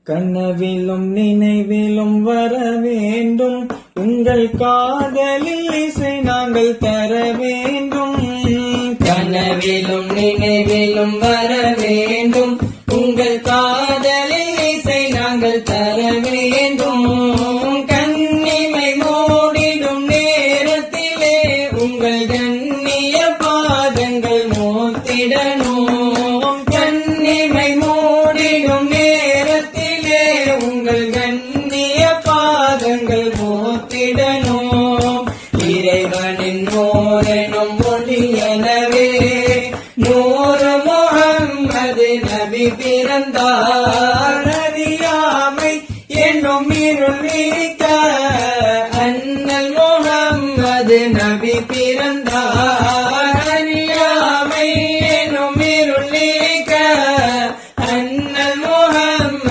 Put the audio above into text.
கனவிலும் நினைவிலும் வர வேண்டும் உங்கள் காதலில் இசை நாங்கள் தர வேண்டும். கனவிலும் நினைவிலும் வர வேண்டும் உங்கள் காதலில் இசை நாங்கள் தர வேண்டும். கண்ணிமை மூடிடும் நேரத்திலே உங்கள் கண்ணிய பாதங்கள் மோத்திடணும். கண்ணிமை மூடிடும் நேரத்திலே உங்கள் கண்ணிய பாதங்கள் மோத்திடணும். இறைவனின் நூறெனும் ஒளியனவே நூறு முஹம்மது நபி பிறந்தார். அறியாமை என்னும் இருள்